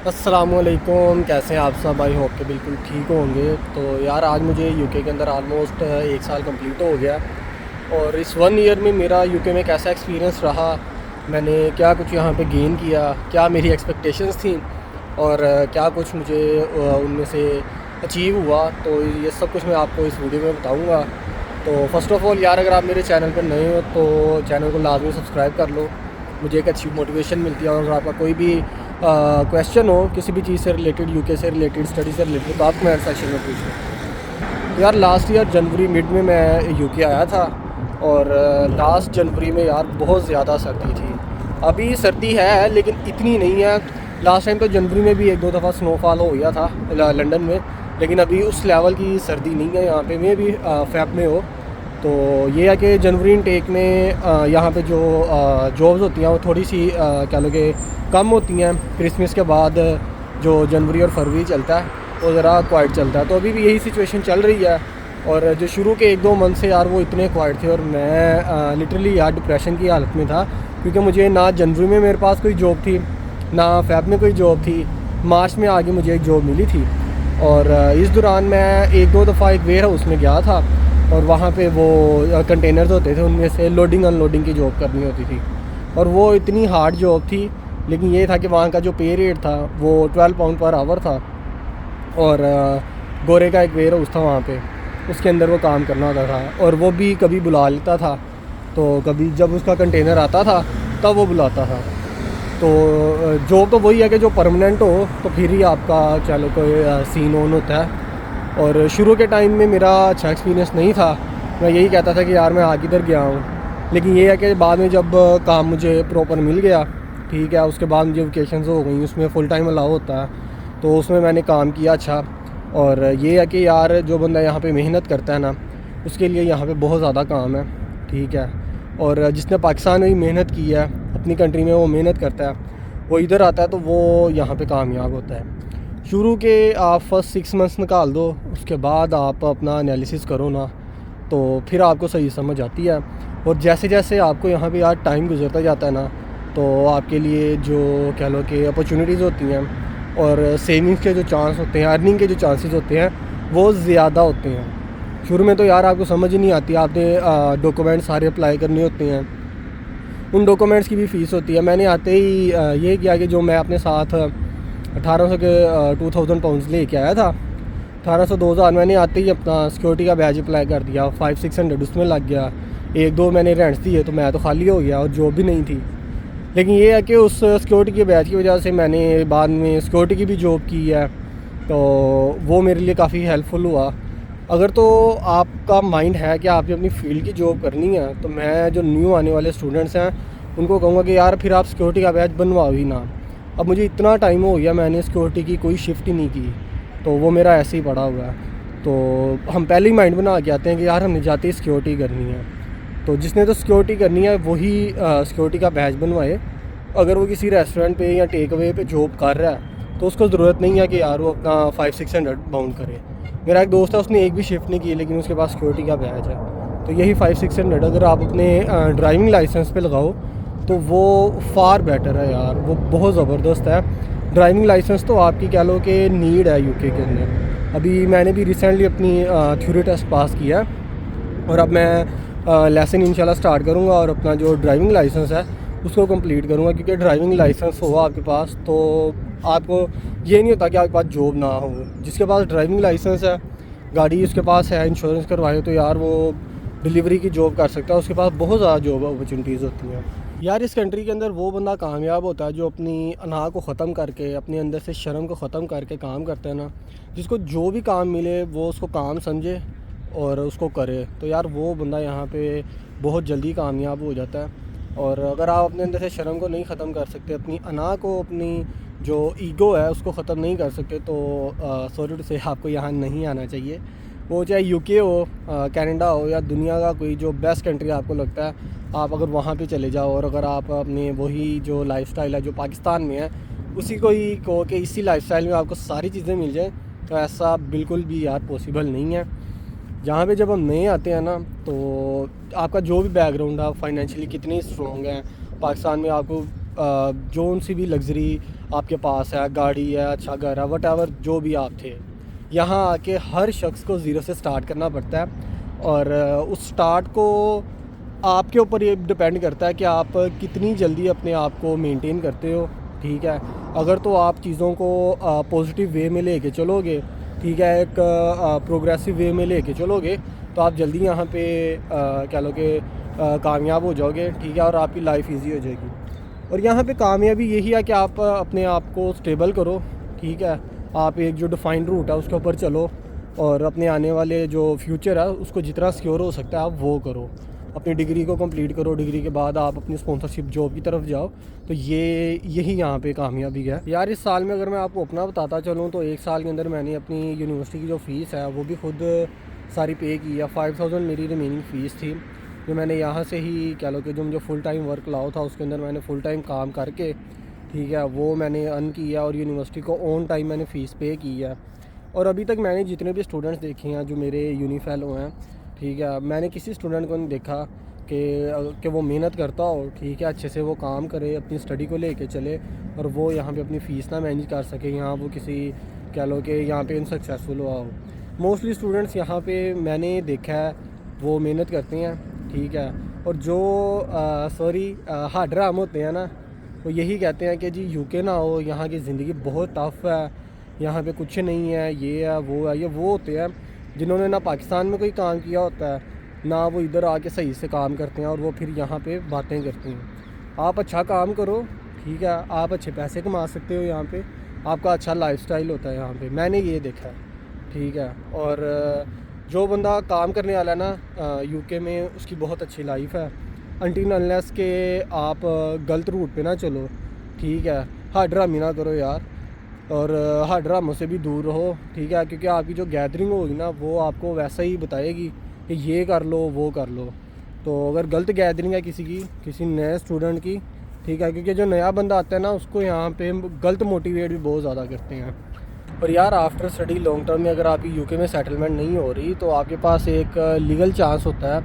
अस्सलामुअलैकुम, कैसे हैं आप सब। आई होप के बिल्कुल ठीक होंगे। तो यार आज मुझे यूके के अंदर ऑलमोस्ट 1 साल कंप्लीट हो गया और इस 1 ईयर में मेरा यूके में कैसा एक्सपीरियंस रहा, मैंने क्या कुछ यहाँ पे गेन किया, क्या मेरी एक्सपेक्टेशंस थी और क्या कुछ मुझे उनमें से अचीव हुआ, तो ये सब कुछ मैं आपको इस वीडियो में बताऊँगा। तो फ़र्स्ट ऑफ़ ऑल यार, अगर आप मेरे चैनल पर नए हो तो चैनल को लाजमी सब्सक्राइब कर लो, मुझे एक अच्छी मोटिवेशन मिलती है। और अगर आपका कोई भी क्वेश्चन हो किसी भी चीज़ से रिलेटेड, यूके से रिलेटेड, स्टडी से रिलेटेड, तो आप कमेंट सेक्शन में पूछ लो। तो यार लास्ट ईयर जनवरी मिड में मैं यूके आया था और लास्ट जनवरी में यार बहुत ज़्यादा सर्दी थी। अभी सर्दी है लेकिन इतनी नहीं है। लास्ट टाइम तो जनवरी में भी 1-2 दफ़ा स्नोफॉल हो गया था लंदन में, लेकिन अभी उस लेवल की सर्दी नहीं है यहाँ पे। मैं भी फ़ेब में हो, तो ये है कि जनवरी इनटेक में यहाँ पे जो जॉब्स होती हैं वो थोड़ी सी कह लो कि कम होती हैं। क्रिसमस के बाद जो जनवरी और फरवरी चलता है वो ज़रा क्वाइट चलता है, तो अभी भी यही सिचुएशन चल रही है। और जो शुरू के 1-2 मंथ से यार वो इतने क्वाइट थे और मैं लिटरली यार डिप्रेशन की हालत में था, क्योंकि मुझे ना जनवरी में मेरे पास कोई जॉब थी, ना फ़ेब में कोई जॉब थी। मार्च में आगे मुझे एक जॉब मिली थी और इस दौरान मैं 1-2 दफ़ा एक वेयर हाउस में गया था और वहाँ पे वो कंटेनर्स होते थे, उनमें से लोडिंग अनलोडिंग की जॉब करनी होती थी और वो इतनी हार्ड जॉब थी। लेकिन ये था कि वहाँ का जो पे रेट था वो 12 पाउंड पर आवर था और गोरे का एक वेयर हाउस था वहाँ पे, उसके अंदर वो काम करना होता था और वो भी कभी बुला लेता था, तो कभी जब उसका कंटेनर आता था तब वो बुलाता था। तो जॉब तो वही है कि जो परमानेंट हो तो फिर ही आपका चलो कोई सीन ऑन होता है। और शुरू के टाइम में मेरा अच्छा एक्सपीरियंस नहीं था, मैं यही कहता था कि यार मैं आगे इधर गया हूँ। लेकिन ये है कि बाद में जब काम मुझे प्रॉपर मिल गया, ठीक है, उसके बाद मुझे वेकेशंस हो गई, उसमें फ़ुल टाइम अलाउ होता है, तो उसमें मैंने काम किया अच्छा। और ये है कि यार जो बंदा यहाँ पे मेहनत करता है ना, उसके लिए यहाँ पे बहुत ज़्यादा काम है, ठीक है। और जिसने पाकिस्तान में भी मेहनत की है, अपनी कंट्री में वो मेहनत करता है, वो इधर आता है तो वो यहाँ पे कामयाब होता है। शुरू के आप फर्स्ट 6 मंथ्स निकाल दो, उसके बाद आप अपना एनालिसिस करो ना, तो फिर आपको सही समझ आती है। और जैसे जैसे आपको यहाँ पे यार टाइम गुजरता जाता है ना, तो आपके लिए जो कह लो कि अपॉर्चुनिटीज़ होती हैं और सेविंग्स के जो चांस होते हैं, अर्निंग के जो चांसेस होते हैं वो ज़्यादा होते हैं। शुरू में तो यार आपको समझ ही नहीं आती, आपने डॉक्यूमेंट सारे अप्लाई करने होते हैं, उन डॉक्यूमेंट्स की भी फ़ीस होती है। मैंने आते ही ये किया कि जो मैं अपने साथ 1800 के 2000 पाउंड्स लेके आया था, 1800 2000, मैंने आते ही अपना सिक्योरिटी का बैज अप्लाई कर दिया। 500-600 उसमें लग गया, 1-2 मैंने रेंट्स दिए, तो मैं तो खाली हो गया और जॉब भी नहीं थी। लेकिन ये है कि उस सिक्योरिटी के बैच की वजह से मैंने बाद में सिक्योरिटी की भी जॉब की है, तो वो मेरे लिए काफ़ी हेल्पफुल हुआ। अगर तो आपका माइंड है कि आपने अपनी फ़ील्ड की जॉब करनी है, तो मैं जो न्यू आने वाले स्टूडेंट्स हैं उनको कहूँगा कि यार फिर आप सिक्योरिटी का बैच बनवाओ ही ना। अब मुझे इतना टाइम हो गया, मैंने सिक्योरिटी की कोई शिफ्ट ही नहीं की, तो वो मेरा ऐसे ही पड़ा हुआ है। तो हम पहले ही माइंड बना के आते हैं कि यार हमने जाते ही सिक्योरिटी करनी है, तो जिसने तो सिक्योरिटी करनी है वही सिक्योरिटी का बैच बनवाए। अगर वो किसी रेस्टोरेंट पे या टेक अवे पे जॉब कर रहा है तो उसको ज़रूरत नहीं है कि यार वो अपना 500-600 बाउंड करे। मेरा एक दोस्त है, उसने एक भी शिफ्ट नहीं की, लेकिन उसके पास सिक्योरिटी का बैच है। तो यही 500-600 अगर आप अपने ड्राइविंग लाइसेंस पे लगाओ तो वो फार बेटर है यार, वो बहुत ज़बरदस्त है। ड्राइविंग लाइसेंस तो आपकी कह लो कि नीड है यूके के अंदर। अभी मैंने भी रिसेंटली अपनी थ्योरी टेस्ट पास किया है और अब मैं लेसन इंशाल्लाह स्टार्ट करूँगा और अपना जो ड्राइविंग लाइसेंस है उसको कंप्लीट करूँगा। क्योंकि ड्राइविंग लाइसेंस हो आपके पास तो आपको ये नहीं होता कि आपके पास जॉब ना हो। जिसके पास ड्राइविंग लाइसेंस है, गाड़ी उसके पास है, इंश्योरेंस करवाए, तो यार वो डिलीवरी की जॉब कर सकता है, उसके पास बहुत ज़्यादा जॉब अपॉर्चुनिटीज़ होती हैं। यार इस कंट्री के अंदर वो बंदा कामयाब होता है जो अपनी अना को ख़त्म करके, अपने अंदर से शर्म को ख़त्म करके काम करता है ना, जिसको जो भी काम मिले वो उसको काम समझे और उसको करे, तो यार वो बंदा यहाँ पे बहुत जल्दी कामयाब हो जाता है। और अगर आप अपने अंदर से शर्म को नहीं ख़त्म कर सकते, अपनी अना को, अपनी जो ईगो है उसको ख़त्म नहीं कर सकते, तो सॉरी टू से आपको यहाँ नहीं आना चाहिए। वो चाहे यूके हो, कनाडा हो, या दुनिया का कोई जो बेस्ट कंट्री आपको लगता है, आप अगर वहाँ पे चले जाओ और अगर आप अपने वही जो लाइफस्टाइल है जो पाकिस्तान में है उसी को ही कहो कि इसी लाइफस्टाइल में आपको सारी चीज़ें मिल जाएं, तो ऐसा बिल्कुल भी यार पॉसिबल नहीं है। जहाँ पे जब हम नए आते हैं ना, तो आपका जो भी बैकग्राउंड है, फाइनेंशियली कितने स्ट्रॉन्ग हैं, पाकिस्तान में आपको जो सी भी लग्जरी आपके पास है, गाड़ी है, अच्छा घर है, वट जो भी आप थे, यहाँ आके हर शख्स को ज़ीरो से स्टार्ट करना पड़ता है। और उस स्टार्ट को आपके ऊपर ये डिपेंड करता है कि आप कितनी जल्दी अपने आप को मेंटेन करते हो, ठीक है। अगर तो आप चीज़ों को पॉजिटिव वे में लेके चलोगे, ठीक है, एक प्रोग्रेसिव वे में लेके चलोगे, तो आप जल्दी यहाँ पे कह लो कि कामयाब हो जाओगे, ठीक है, और आपकी लाइफ इजी हो जाएगी। और यहाँ पे कामयाबी यही है कि आप अपने आप को स्टेबल करो, ठीक है, आप एक जो डिफाइंड रूट है उसके ऊपर चलो, और अपने आने वाले जो फ्यूचर है उसको जितना सिक्योर हो सकता है आप वो करो। अपनी डिग्री को कंप्लीट करो, डिग्री के बाद आप अपनी स्पॉन्सरशिप जॉब की तरफ जाओ। तो यही यहाँ पे कामयाबी है यार। इस साल में अगर मैं आपको अपना बताता चलूँ तो एक साल के अंदर मैंने अपनी यूनिवर्सिटी की जो फ़ीस है वो भी खुद सारी पे की है। 5000 मेरी रिमेनिंग फ़ीस थी, जो मैंने यहाँ से ही कह लो कि जो मुझे फुल टाइम वर्क लाओ था उसके अंदर मैंने फुल टाइम काम करके, ठीक है, वो मैंने अर्न किया और यूनिवर्सिटी को ऑन टाइम मैंने फ़ीस पे की है। और अभी तक मैंने जितने भी स्टूडेंट्स देखे हैं जो मेरे यूनी फेलो हैं, ठीक है, मैंने किसी स्टूडेंट को नहीं देखा कि वो मेहनत करता हो, ठीक है, अच्छे से वो काम करे, अपनी स्टडी को लेके चले और वो यहाँ पे अपनी फ़ीस ना मैनेज कर सके, यहाँ वो किसी कह लो कि यहाँ पे अनसक्सेसफुल हुआ हो। मोस्टली स्टूडेंट्स यहाँ पे मैंने देखा है वो मेहनत करते हैं, ठीक है, और जो हार्ड राम होते हैं ना, वो यही कहते हैं कि जी यूके ना हो, यहाँ की ज़िंदगी बहुत टफ है, यहाँ पे कुछ नहीं है, ये है वो है। ये वो होते हैं जिन्होंने ना पाकिस्तान में कोई काम किया होता है, ना वो इधर आके सही से काम करते हैं, और वो फिर यहाँ पे बातें करते हैं। आप अच्छा काम करो, ठीक है, आप अच्छे पैसे कमा सकते हो, यहाँ पे आपका अच्छा लाइफस्टाइल होता है यहाँ पे, मैंने ये देखा है, ठीक है। और जो बंदा काम करने वाला है ना यूके में, उसकी बहुत अच्छी लाइफ है, अनटिल अनलेस के आप गलत रूट पे ना चलो, ठीक है। हार्ड ड्रामी ना करो यार, और हार्ड ड्रामों से भी दूर रहो, ठीक है, क्योंकि आपकी जो गैदरिंग होगी ना वो आपको वैसा ही बताएगी कि ये कर लो वो कर लो। तो अगर गलत गैदरिंग है किसी नए स्टूडेंट की, ठीक है, क्योंकि जो नया बंदा आता है ना उसको यहाँ पे गलत मोटिवेट भी बहुत ज़्यादा करते हैं। और यार आफ्टर स्टडी लॉन्ग टर्म में अगर आपकी यूके में सेटलमेंट नहीं हो रही तो आपके पास एक लीगल चांस होता है,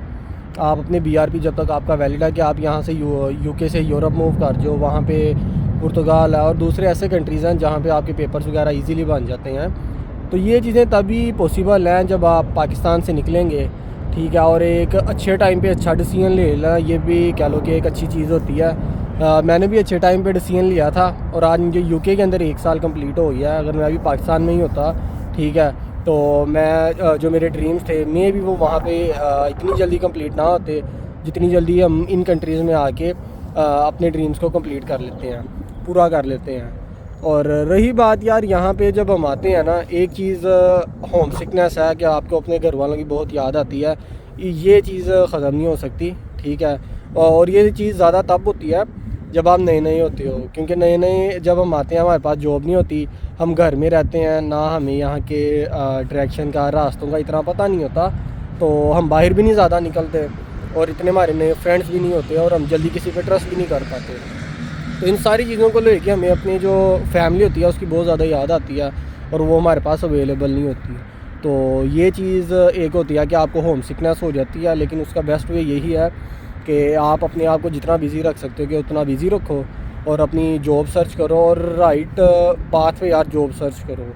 आप अपने BRP जब तक आपका वैलिड है कि आप यहाँ से यूके से यूरोप मूव कर जाओ, वहाँ पे पुर्तगाल है और दूसरे ऐसे कंट्रीज़ हैं जहाँ पे आपके पेपर्स वगैरह इजीली बन जाते हैं। तो ये चीज़ें तभी पॉसिबल हैं जब आप पाकिस्तान से निकलेंगे, ठीक है, और एक अच्छे टाइम पे अच्छा डिसीजन ले लेना, ये भी कह लो कि एक अच्छी चीज़ होती है। मैंने भी अच्छे टाइम पे डिसीजन लिया था और आज मुझे यूके के अंदर 1 साल कंप्लीट हो गया है। अगर मैं अभी पाकिस्तान में ही होता, ठीक है, तो मैं जो मेरे ड्रीम्स थे मे भी वो वहाँ पे इतनी जल्दी कंप्लीट ना होते जितनी जल्दी हम इन कंट्रीज़ में आके अपने ड्रीम्स को कंप्लीट कर लेते हैं, पूरा कर लेते हैं। और रही बात यार यहाँ पे जब हम आते हैं ना, एक चीज़ होम सिकनेस है कि आपको अपने घर वालों की बहुत याद आती है, ये चीज़ ख़त्म नहीं हो सकती, ठीक है। और ये चीज़ ज़्यादा तब होती है जब आप नए नए होते हो, क्योंकि नए नए जब हम आते हैं हमारे पास जॉब नहीं होती, हम घर में रहते हैं, ना हमें यहाँ के डायरेक्शन का, रास्तों का इतना पता नहीं होता, तो हम बाहर भी नहीं ज़्यादा निकलते और इतने हमारे नए फ्रेंड्स भी नहीं होते और हम जल्दी किसी पे ट्रस्ट भी नहीं कर पाते। तो इन सारी चीज़ों को लेके हमें अपनी जो फैमिली होती है उसकी बहुत ज़्यादा याद आती है और वो हमारे पास अवेलेबल नहीं होती। तो ये चीज़ एक होती है कि आपको होम सिकनेस हो जाती है, लेकिन उसका बेस्ट वे यही है कि आप अपने आप को जितना बिज़ी रख सकते हो कि उतना बिज़ी रखो और अपनी जॉब सर्च करो और राइट पाथ पे यार जॉब सर्च करो,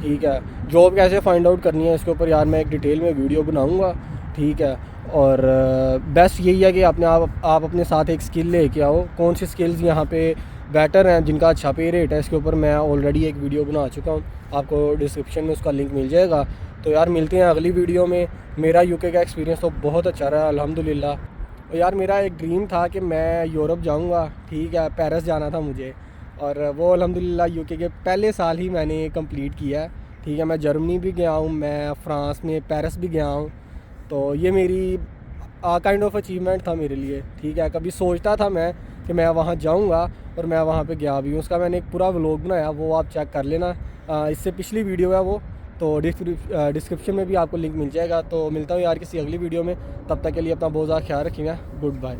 ठीक है। जॉब कैसे फाइंड आउट करनी है इसके ऊपर यार मैं एक डिटेल में वीडियो बनाऊँगा, ठीक है। और बेस्ट यही है कि आप अपने साथ एक स्किल लेके आओ। कौन सी स्किल्स यहाँ पे बेटर हैं जिनका अच्छा पे रेट है, इसके ऊपर मैं ऑलरेडी एक वीडियो बना चुका हूँ, आपको डिस्क्रिप्शन में उसका लिंक मिल जाएगा। तो यार मिलते हैं अगली वीडियो में। मेरा यूके का एक्सपीरियंस तो बहुत अच्छा रहा अल्हम्दुलिल्लाह। और यार मेरा एक ड्रीम था कि मैं यूरोप जाऊँगा, ठीक है, पेरिस जाना था मुझे, और वो अल्हम्दुलिल्लाह यूके के पहले साल ही मैंने कंप्लीट किया है, ठीक है। मैं जर्मनी भी गया हूँ, मैं फ़्रांस में पेरिस भी गया हूँ, तो ये मेरी काइंड ऑफ अचीवमेंट था मेरे लिए, ठीक है। कभी सोचता था मैं कि मैं वहाँ जाऊँगा और मैं वहाँ पे गया भी हूँ, उसका मैंने एक पूरा व्लॉग बनाया, वो आप चेक कर लेना, इससे पिछली वीडियो है वो, तो डिस्क्रिप्शन में भी आपको लिंक मिल जाएगा। तो मिलता हूँ यार किसी अगली वीडियो में, तब तक के लिए अपना बहुत ज़्यादा ख्याल रखिएगा। Good bye.